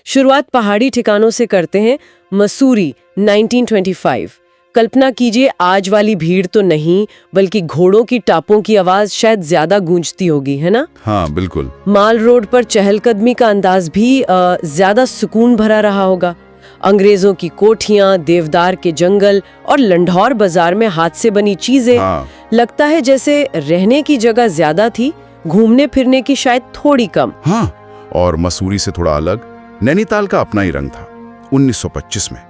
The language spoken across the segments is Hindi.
शुरुआत पहाड़ी ठिकानों से करते हैं। मसूरी 1925। कल्पना कीजिए, आज वाली भीड़ तो नहीं, बल्कि घोड़ों की टापों की आवाज शायद ज्यादा गूंजती होगी, है ना? हाँ बिल्कुल। माल रोड पर चहलकदमी का अंदाज भी ज्यादा सुकून भरा रहा होगा। अंग्रेजों की कोठियां, देवदार के जंगल और लंढौर बाजार में हाथ से बनी चीजें। हाँ। लगता है जैसे रहने की जगह ज्यादा थी, घूमने फिरने की शायद थोड़ी कम। हाँ, और मसूरी से थोड़ा अलग नैनीताल का अपना ही रंग था। 1925 में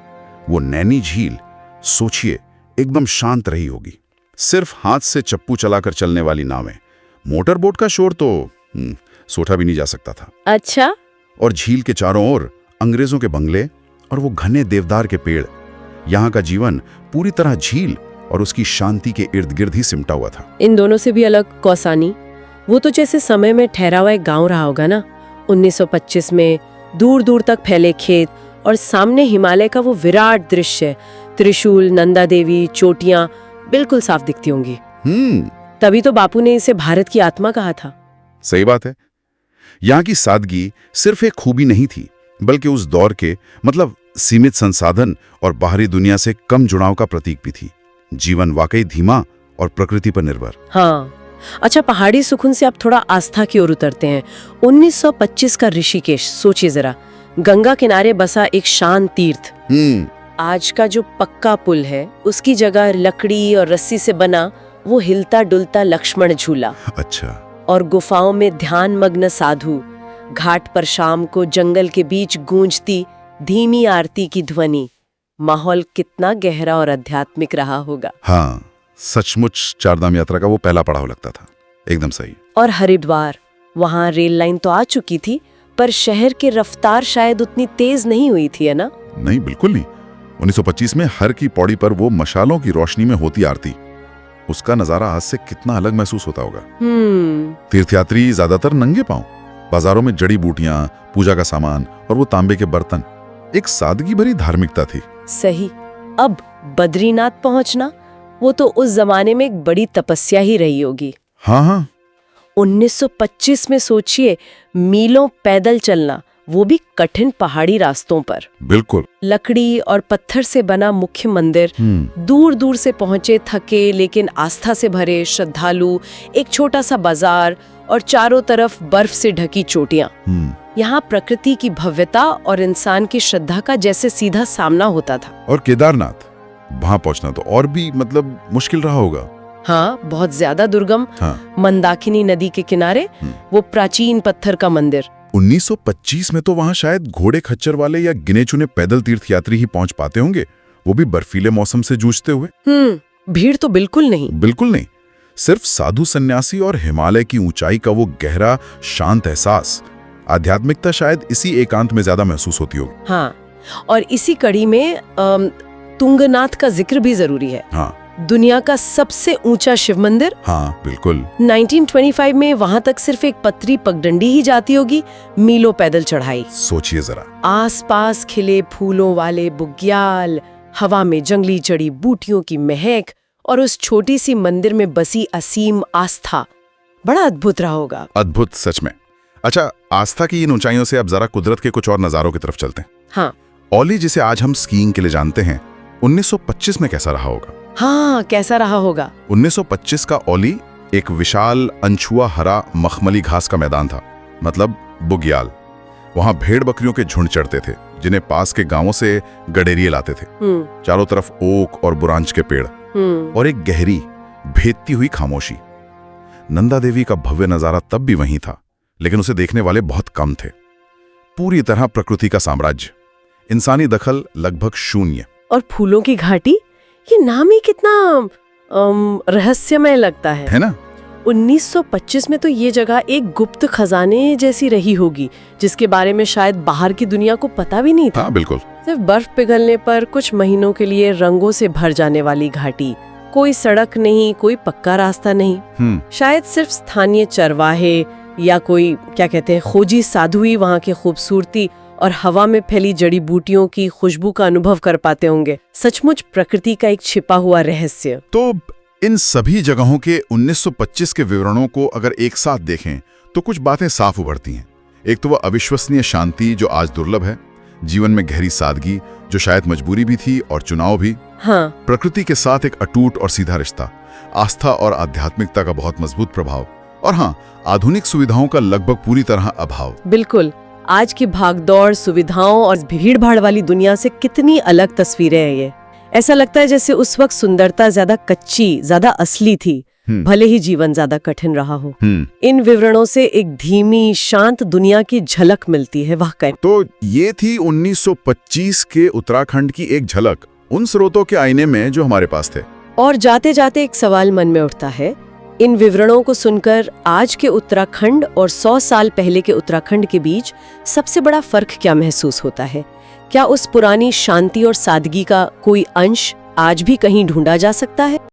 वो नैनी झील, सोचिए, एकदम शांत रही होगी। सिर्फ हाथ से चप्पू चलाकर चलने वाली नावें, मोटर बोट का शोर तो सोचा भी नहीं जा सकता था। अच्छा। और झील के चारों ओर अंग्रेजों के बंगले और वो घने देवदार के पेड़। यहाँ का जीवन पूरी तरह झील और उसकी शांति के इर्द गिर्द ही सिमटा हुआ था। इन दोनों से भी अलग कौसानी, वो तो जैसे समय में ठहरा हुआ एक गाँव रहा होगा ना। 1925 में दूर दूर तक फैले खेत और सामने हिमालय का वो विराट दृश्य, त्रिशूल, नंदा देवी, चोटियां बिल्कुल साफ दिखती होंगी। तभी तो बापू ने इसे भारत की आत्मा कहा था। सही बात है। यहाँ की सादगी सिर्फ एक खूबी नहीं थी, बल्कि उस दौर के सीमित संसाधन और बाहरी दुनिया से कम जुड़ाव का प्रतीक भी थी। जीवन वाकई धीमा और प्रकृति पर निर्भर। हाँ। अच्छा, पहाड़ी सुकून से आप थोड़ा आस्था की ओर उतरते हैं। 1925 का ऋषिकेश, सोचिए जरा, गंगा किनारे बसा एक शांत तीर्थ। आज का जो पक्का पुल है, उसकी जगह लकड़ी और रस्सी से बना वो हिलता डुलता लक्ष्मण झूला। अच्छा। और गुफाओं में ध्यान मग्न साधु, घाट पर शाम को जंगल के बीच गूंजती धीमी आरती की ध्वनि। माहौल कितना गहरा और आध्यात्मिक रहा होगा। हाँ, सचमुच चारधाम यात्रा का वो पहला पड़ाव लगता था। एकदम सही। और हरिद्वार, वहाँ रेल लाइन तो आ चुकी थी, पर शहर की रफ्तार शायद उतनी तेज नहीं हुई थी, है ना? नहीं, बिल्कुल नहीं। 1925 में हर की पौड़ी पर वो मशालों की रोशनी में होती आरती, उसका नजारा आज से कितना अलग महसूस होता होगा। तीर्थयात्री ज्यादातर नंगे पांव, बाजारों में जड़ी बूटियां, पूजा का सामान और वो तांबे के बर्तन, एक सादगी भरी धार्मिकता थी। सही। अब बद्रीनाथ पहुंचना, वो तो उस जमाने में एक बड़ी तपस्या ही रही होगी। हाँ। 1925 में सोचिए, मीलों पैदल चलना, वो भी कठिन पहाड़ी रास्तों पर। बिल्कुल। लकड़ी और पत्थर से बना मुख्य मंदिर, दूर दूर से पहुंचे थके लेकिन आस्था से भरे श्रद्धालु, एक छोटा सा बाजार और चारों तरफ बर्फ से ढकी चोटियां। यहाँ प्रकृति की भव्यता और इंसान की श्रद्धा का जैसे सीधा सामना होता था। और केदारनाथ, वहां पहुंचना तो और भी मुश्किल रहा होगा। हाँ, बहुत ज्यादा दुर्गम। हाँ। मंदाकिनी नदी के किनारे वो प्राचीन पत्थर का मंदिर। 1925 में तो वहां शायद घोड़े खच्चर वाले या गिने चुने पैदल तीर्थयात्री ही पहुंच पाते होंगे, वो भी बर्फीले मौसम से जूझते हुए। भीड़ तो बिल्कुल नहीं। बिल्कुल नहीं। सिर्फ साधु सन्यासी और हिमालय की ऊंचाई का वो गहरा शांत एहसास। आध्यात्मिकता शायद इसी एकांत में ज्यादा महसूस होती होगी। हाँ, और इसी कड़ी में तुंगनाथ का जिक्र भी जरूरी है। हाँ। दुनिया का सबसे ऊंचा शिव मंदिर। हाँ बिल्कुल। 1925 में वहां तक सिर्फ एक पतरी पगडंडी ही जाती होगी, मीलों पैदल चढ़ाई। सोचिए जरा। आसपास खिले फूलों वाले बुग्याल, हवा में जंगली जड़ी बूटियों की महक और उस छोटी सी मंदिर में बसी असीम आस्था, बड़ा अद्भुत रहा होगा। अद्भुत, सच में। अच्छा, आस्था की इन ऊंचाइयों से अब जरा कुदरत के कुछ और नजारों की तरफ चलते हैं। हाँ। औली, जिसे आज हम स्कीइंग के लिए जानते हैं, 1925 में कैसा रहा होगा? हाँ, कैसा रहा होगा? 1925 का औली एक विशाल अनछुआ हरा मखमली घास का मैदान था, बुग्याल। वहां भेड़ बकरियों के झुंड चढ़ते थे, जिन्हें पास के गांवों से गडेरिये लाते थे। चारों तरफ ओक और बुरांच के पेड़ और एक गहरी भेदती हुई खामोशी। नंदा देवी का भव्य नजारा तब भी वहीं था, लेकिन उसे देखने वाले बहुत कम थे। पूरी तरह प्रकृति का साम्राज्य, इंसानी दखल लगभग शून्य। और फूलों की घाटी, ये नाम ही कितना रहस्यमय लगता है ना? 1925 में तो ये जगह एक गुप्त खजाने जैसी रही होगी, जिसके बारे में शायद बाहर की दुनिया को पता भी नहीं था। हाँ, बिल्कुल। सिर्फ बर्फ पिघलने पर कुछ महीनों के लिए रंगों से भर जाने वाली घाटी, कोई सड़क नहीं, कोई पक्का रास्ता नहीं। शायद सिर्फ स्थानीय चरवाहे या कोई खोजी साधु ही वहाँ की खूबसूरती और हवा में फैली जड़ी बूटियों की खुशबू का अनुभव कर पाते होंगे। सचमुच प्रकृति का एक छिपा हुआ रहस्य। तो इन सभी जगहों के 1925 के विवरणों को अगर एक साथ देखें तो कुछ बातें साफ उभरती हैं। एक तो वह अविश्वसनीय शांति जो आज दुर्लभ है, जीवन में गहरी सादगी, जो शायद मजबूरी भी थी और चुनाव भी। हाँ, प्रकृति के साथ एक अटूट और सीधा रिश्ता, आस्था और आध्यात्मिकता का बहुत मजबूत प्रभाव, और हाँ, आधुनिक सुविधाओं का लगभग पूरी तरह अभाव। बिल्कुल। आज की भागदौड़, सुविधाओं और भीड़-भाड़ वाली दुनिया से कितनी अलग तस्वीरें हैं ये। ऐसा लगता है जैसे उस वक्त सुंदरता ज्यादा कच्ची, ज्यादा असली थी, भले ही जीवन ज्यादा कठिन रहा हो। इन विवरणों से एक धीमी, शांत दुनिया की झलक मिलती है वाकई। तो ये थी 1925 के उत्तराखंड की एक झलक, उन स्रोतों के आईने में जो हमारे पास थे। और जाते जाते एक सवाल मन में उठता है, इन विवरणों को सुनकर आज के उत्तराखंड और 100 साल पहले के उत्तराखंड के बीच सबसे बड़ा फर्क क्या महसूस होता है? क्या उस पुरानी शांति और सादगी का कोई अंश आज भी कहीं ढूंढा जा सकता है?